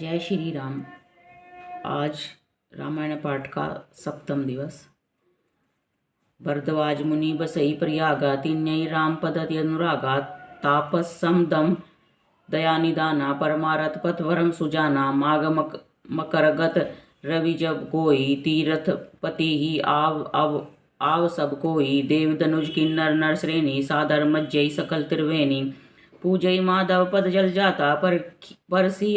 जय श्री राम। आज रामायण पाठ का सप्तम दिवस। भरद्वाज मुनि बसई प्रयागा तिन्यई राम पदति अनुरागा तापसम दम दया निदाना परमारथ पथवरम सुजाना माघ मकरगत रवि जब कोई तीरथ पति ही आव सब कोई देव धनुज किन्नर नर श्रेणी सादर मज्जई सकल त्रिवेणी पूजई माधव पद जल जाता पर सी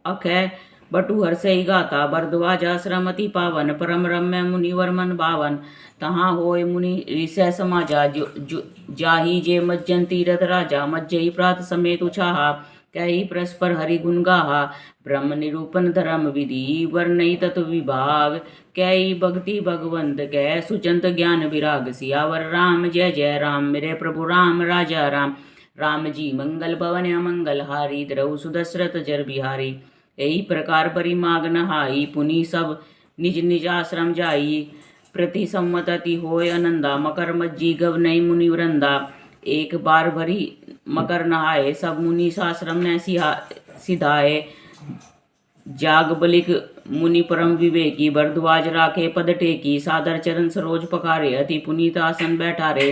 अखय बटु हर्षई गाता भरद्वाज आश्रम अति पावन परम रम्य मुनिवर मन भावन तहाँ होय मुनि ऋषय समाजा जाहि जे मज्जन तीरथ राजा मज्जई प्रात समेत उछाहा कही परस्पर हरि गुण गाहा ब्रह्म निरूपण धर्म विधि वर्णई तत्व विभाग कई भक्ति भगवंत कै सुचंत ज्ञान विराग सियावर राम जय जय राम मेरे प्रभु राम राजा राम राम जी मंगल भवन अमंगल हारी द्रव सुदशरथ जर बिहारी यही प्रकार परिमाग नहाई पुनि सब निज निज आश्रम जाई प्रति सम्मति होय आनंदा मकर मज्जी गवनई मुनि वृंदा एक बार भरी मकर नहाए सब मुनि आश्रम ने सिधाए जाग बलिक मुनि परम विवेकी भरद्वाज राखे पद टेकी सादर चरण सरोज पकारे अति पुनीत आसन बैठारे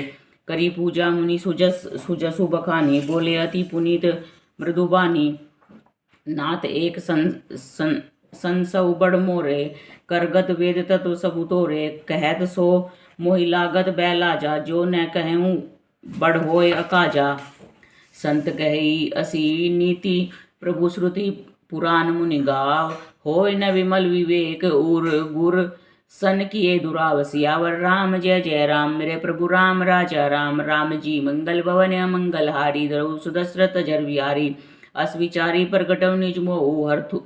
करी पूजा मुनि सुजसु बखानी बोले अति पुनीत मृदुबानी नाथ एक संसव बड़ मोरे करगत वेद तत्व सबु तोरे कहत सो मोहि लागत बैलाजा जो न कहूँ बड़ होय अकाजा संत कही असी नीति प्रभु श्रुति पुराण मुनि गाव होय न विमल विवेक उर गुर सन किए दुराव सियावर राम जय जय राम मेरे प्रभु राम राजा राम राम जी मंगल भवन अमंगल हारी द्रव सुदशरथ जर बिहारी अस विचारी प्रगटव निज मोहु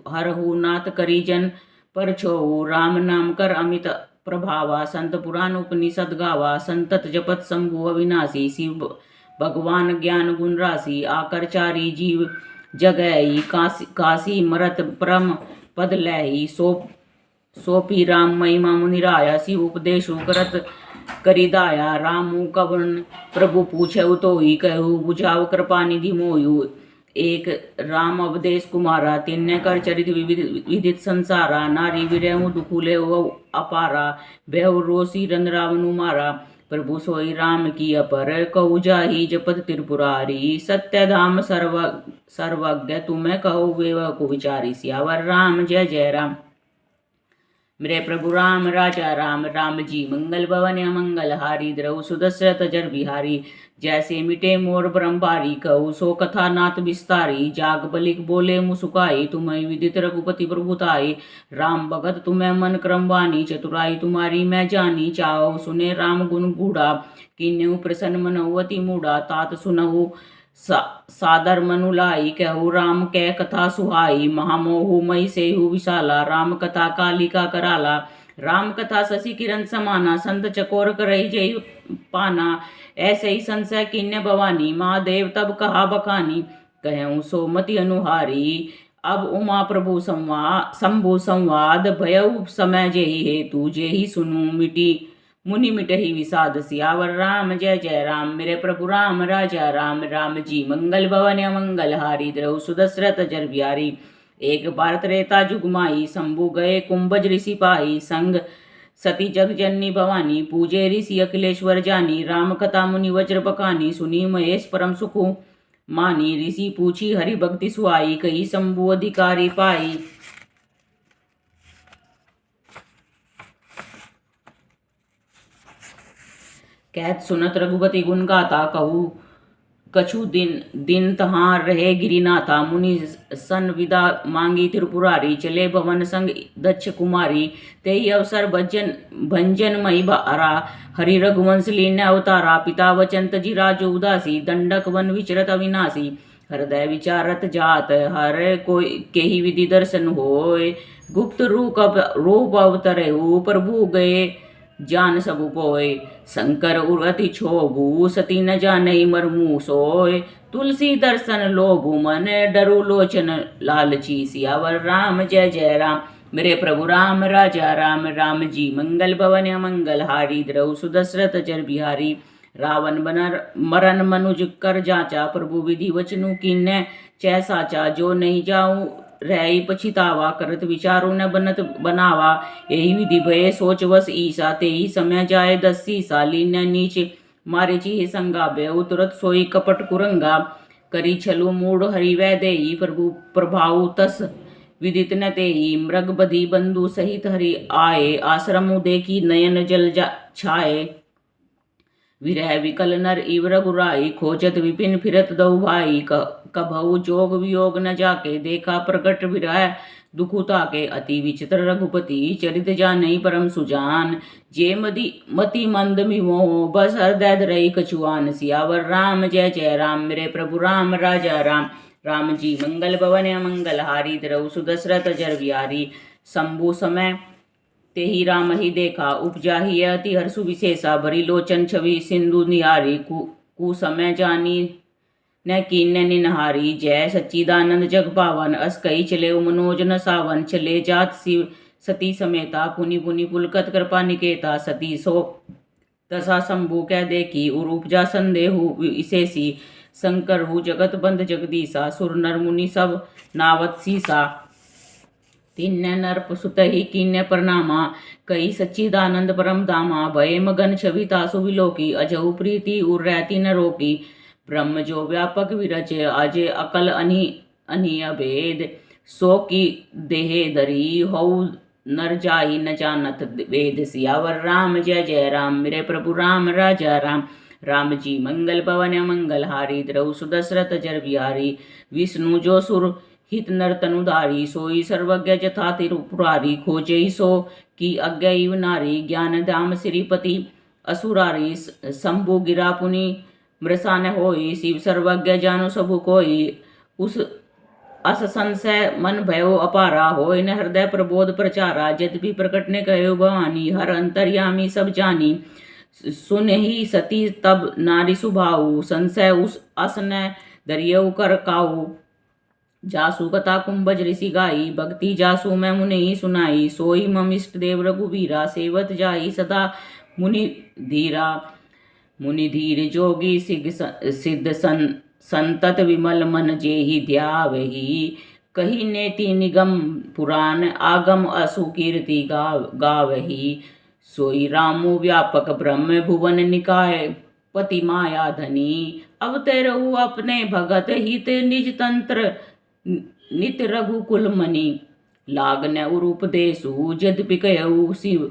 हरहु नाथ करी जन पर छोहु राम नाम कर अमित प्रभावा संत पुराण उपनिषद गावा संतत जपत शंभु अविनाशी शिव भगवान ज्ञान गुण राशि आकर चारी जीव जगई काशी मरत परम पद लही सोपी राम महिमा मुनिराया शिव उपदेशु करत करिदाया रामु कवन प्रभु पूछे तो ही कहु बुझाव कृपा निधि मोयु एक राम अवदेश कुमारा तिन्य कर चरित विदित संसारा नारी विरहु दुखुले अपारा बेहु रोसी रन रावनु मारा प्रभु सोई राम की अपर कहु जाहि जपत त्रिपुरारी सत्य धाम सर्वज्ञ तुम्हें कहो वे को विचारी सियावर राम जय जय राम मेरे प्रभु राम राजा राम राम जी मंगल भवन अमंगल हारी द्रव सुदशरथ जर बिहारी जैसे मिटे मोर ब्रह्मभारी कहु सो कथा नाथ विस्तारी जाग बलिक बोले मुसुकाई तुम्हें विदित रघुपति प्रभुताई राम भगत तुम्हें मन क्रमवानी चतुराई तुम्हारी मैं जानी चाहो सुने राम गुण गूढ़ा किन्यु प्रसन्न मनोवती मूढ़ा तात सुनहु सादर मनुलाई कहु राम कै कथा सुहाई महामोहु मई सेहु विशाला राम कथा कालिका कराला राम कथा शशि किरण समाना संत चकोर करई जय पाना ऐसे ही संशय किन्य भवानी महादेव तब कहा बखानी कहूँ सोमति अनुहारी अब उमा प्रभु शंभु संवाद भयउ समय जेहि हेतु जेहि सुनु मिटी मुनि मिटहि विषाद सियावर राम जय जय राम मेरे प्रभु राम राजा राम राम जी मंगल भवन अमंगल हारी द्रव सुदशरथ जर बिहारी एक बार त्रेता जुगमाई शंभु गए कुंभज ऋषि पाई संग सती जग जननी भवानी पूजे ऋषि अखिलेश्वर जानी राम कथा मुनि वज्र बकानी सुनी महेश परम सुखु मानी ऋषि पूछी हरि भक्ति सुहाई कही शंभु अधिकारी पाई कहत सुनत रघुपति गुण गाता कहू कछु दिन तहाँ रहे गिरिनाथा मुनि सन विदा मांगी त्रिपुरारी चले भवन संग दक्ष कुमारी तेहि अवसर भंजन मई भारा हरि रघुवंश लीन अवतारा पिता वचन तजी राजो उदासी दंडक वन विचरत अविनाशी हृदय विचारत जात हर कोई केहि विधि दर्शन होय गुप्त रूप अवतरे प्रभु गए जान सबु पोय शंकर उर्अति छोभु सती न जानई मरमु सोय तुलसी दर्शन लोभु मन डरु लोचन लालची सियावर राम जय जय राम मेरे प्रभु राम राजा राम राम जी मंगल भवन अमंगल हारी द्रव सुदशरथ जर बिहारी रावण मरन मनुज कर जाचा प्रभु विधि वचनु किन्ने चै साचा जो नहीं जाऊं रही पछितावा, करत विचारो न बनत बनावा। यही विधि भये सोच वस ईसा, ते ही समय जाए 10 सीसा। लीन नीच मारे चिहि संगा, बेउ तुरत सोई कपट कुरंगा। करी छलु मूढ़ हरि वै देई, प्रभु प्रभाउ तस विदित न तेई। मृग बधि बंधु सहित हरि आए, आश्रम देखी नयन जल छाए। विरह विकल नर इव रघुराई, खोजत विपिन फिरत दउ भाई। कभउ जोग वियोग न जाके, देखा प्रगट विरह दुखु ताके। अति विचित्र रघुपति, चरित जानई परम सुजान। जे मति मंद मिमोह, बस हृदय धरई कछुआन। सियावर राम जय जय राम, मेरे प्रभु राम राजा राम। राम जी मंगल भवन मंगल हारी, द्रव सुदशरथ जर बिहारी। शंभु समय ते ही राम ही देखा, उपजा ही अति हर्षु विशेषा। भरी लोचन छवि सिंधु निहारी, कु समय जानी न कीन निनहारी। जय सच्चिदानंद जग पावन, अस कही चले मनोज न सावन। चले जात शिव सती समेता, पुनि पुनि पुलकत कृपा निकेता। सती सो तसा शंभु कह देखी, और उपजा संदेहु विशेषी। शंकर हु जगत बंद जगदीसा, सुर नर मुनि सब नावत सीसा। तिन्ने नर सुत ही कीन्य प्रणामा, कई सच्चिदानंद परम धामा। भय मगन छवि तासु विलोकी, अजहु प्रीति उर रहती न रोकी। ब्रह्म जो व्यापक विरचे, अजय अकल अनि अभेद। सो की देहे धरी, हऊ नर जाहि न जानत वेद। सियावर राम जय जय राम, मेरे प्रभु राम राजा राम। राम जी मंगल भवन मंगल हारी, द्रव सुदशरथ जर बिहारी। विष्णु जो सुर हित नर तनुधारी, सोई सर्वज्ञ जथा तिरुपुरारी। खोजे सो की अज्ञ इव नारी, ज्ञान धाम श्रीपति असुरारी। शंभु गिरा पुनि मृषा न होई, शिव सर्वज्ञ जानो सबु कोई। उस अस संशय मन भयो अपारा, होय न हृदय प्रबोध प्रचारा। यद्यपि प्रकट ने कहो भवानी, हर अंतर्यामी सब जानी। सुन ही सती तब नारी सुभाऊ, संशय उस अस न दरियउ कर काऊ। जासु कथा कुंभज ऋषि गाई, भक्ति जासु मैं मुनि सुनाई। सोई मम इष्ट देव रघुबीरा, सेवत जाई सदा मुनि धीरा। मुनि धीर जोगी सिद्ध संतत, विमल मन जेहि ध्यावहि। कही नेति निगम पुराण, आगम असु कीर्ति गावहि। सोई रामु व्यापक ब्रह्म, भुवन निकाय पति माया धनी। अवतरऊ अपने भगत हित, निज तंत्र नित रघुकुल मणि। लागन उरुपदेशु, यद्यपि कहऊ शिव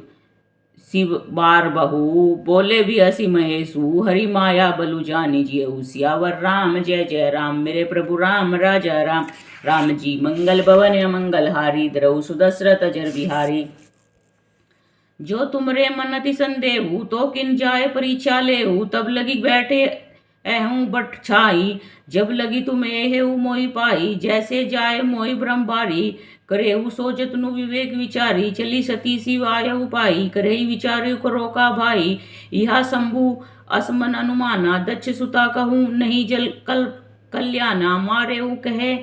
बार बहु। बोले भी हसी महेशु, हरि माया बलु जानि जियऊ। सियावर राम जय जय राम, मेरे प्रभु राम राजा राम। राम जी मंगल भवन मंगल हारी, द्रव सुदशरथ जर बिहारी। जो तुमरे मन अति संदेहु, तो किन जाय परीक्षा लेहु। तब लगी बैठे अहूँ बट छाई, जब लगी तुम एहु मोहि पाई। जैसे जाय मोहि ब्रह्म बारी, करेहु सो जतनु विवेक विचारी। चली सती शिव आयहु पाई, करहि विचारु करो का भाई। यहा शंभु असमन अनुमाना, दक्ष सुता कहूँ नहीं जल कल्याणा। मारेहु कहे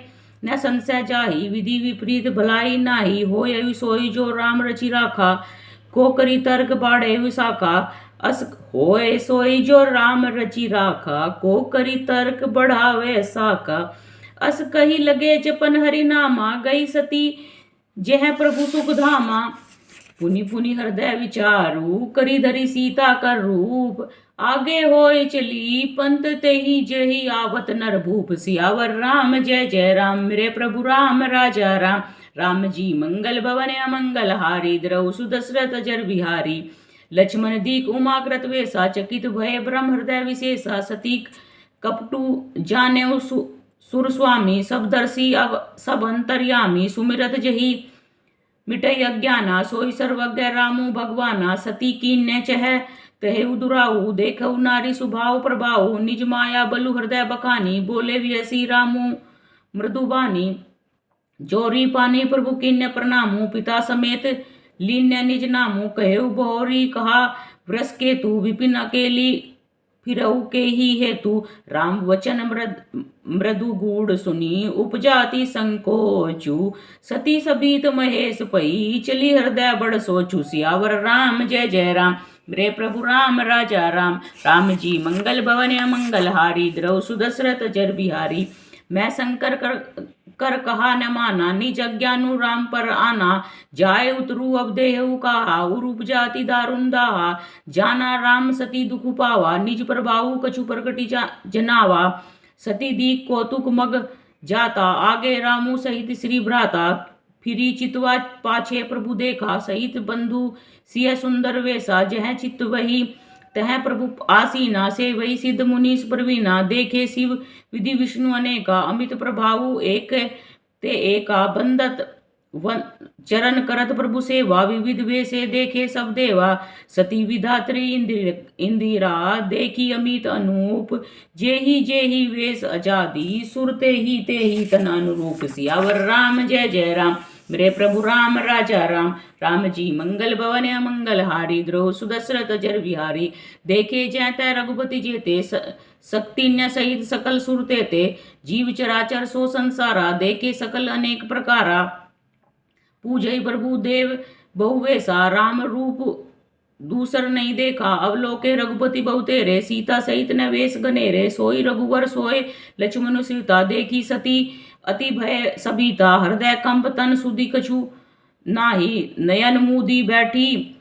न संशय जाहि, विधि विपरीत भलाई नाही। होय सोई जो राम रचि राखा, को करी तर्क बाढ़े विशाखा। अस होय सोई जो राम रचि राखा, को करी तर्क बढ़ावे साका। अस कही लगे जपन हरि नामा, गई सती जेह प्रभु सुख धामा। पुनि पुनि हृदय विचारु, करी धरी सीता कर रूप। आगे होय चली पंत तेहि जहि, आवत नर भूप। सियावर राम जय जय राम, मेरे प्रभु राम राजा राम। राम जी मंगल भवन अमंगल हारी, द्रव सुदशरथ जर बिहारी। लक्ष्मण दीक उमाकृत वेसा, चकित भय ब्रह्म हृदय विशेषा। सती कपटु जाने सुर स्वामी, सब दर्शी सब अंतर्यामी। सुमिरत जही मिटई अज्ञाना, सोई सर्वज्ञ रामु भगवाना। सती कीन्य चह कहेउ दुराऊ, देखऊ नारी सुभाव प्रभाऊ। निज माया बलु हृदय बखानी, बोले वियसी रामु मृदुबानी। जोरी पानी प्रभु कीन्य प्रणामु, पिता समेत लीन्य निज नामु। कहेउ बहुरी कहा वृष केतु, विपिन अकेली फिरऊ के ही हेतु। राम वचन मृदु गूढ़ सुनी, उपजाति संकोचु। सती सभीत महेश पई, चली हृदय बड़ सोचु। सियावर राम जय जय राम, मेरे प्रभु राम राजा राम। राम जी मंगल भवन मंगल हारी, द्रव सुदशरथ जर बिहारी। मैं शंकर कर कहा न माना, निज अज्ञानु राम पर आना, जाए उतरू अब देहु कहा, उरूप जाति दारुण दाहा, जाना राम सती दुख पावा, निज प्रभाऊ कछु प्रकटी जनावा, सती दीक कौतुक मग जाता, आगे रामू सहित श्री भ्राता, फिरी चितवा पाछे प्रभु देखा, सहित बंधु सिय सुंदर वेसा, जह चित्त वही तह प्रभु आसीना, से वही सिद्ध मुनीस प्रवीणा, देखे शिव विधि विष्णु अनेका, अमित प्रभाऊ एक ते एका, बंदत चरण करत प्रभु सेवा, विविध वेशे देखे सब देवा, सती विधात्री इंदिरा, देखी अमित अनूप, जेहि वेश अजादी, सुरते ही तन अनुरूप, सियावर राम जय जय राम, मेरे प्रभु राम राजा राम, राम जी मंगल भवन अमंगल हारी, द्रोह सुदशरथ जर विहारी, देखे जैते रघुपति जेते, शक्तिन्य सहित सकल सुरते ते, जीव चराचर सो संसारा, देखे सकल अनेक प्रकारा, पूजय प्रभु देव बहुवेशा, राम रूप दूसर नहीं देखा, अवलोके रघुपति बहुतेरे, सीता सहित न वेश गनेरे, सोई रघुवर सोए लक्ष्मण सीता, देखी सती अति भय सभीता, हृदय कंप तन सुधि कछु नाही, नयन मूदी बैठी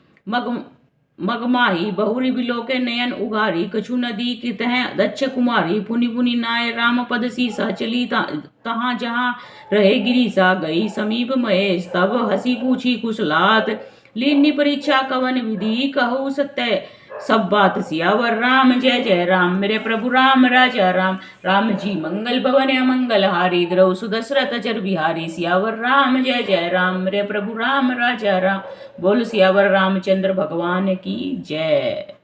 मगमाही, बहुरी बिलोके नयन उघारी, कछु नदी की तह दक्ष कुमारी, पुनि पुनि नाय राम पद सीसा, चली तहाँ जहाँ रहे गिरीसा, गई समीप महेश, तब हसी पूछी कुशलात, लीनी परीक्षा कवन विधि, कहु सत्य सब बात, सियावर राम जय जय राम, मेरे प्रभु राम राजा राम, राम जी मंगल भवन अमंगल हारी, द्रौ सुदशरथ जर बिहारी, सियावर राम जय जय राम, मेरे प्रभु राम राजा राम, बोल सियावर रामचंद्र भगवान की जय।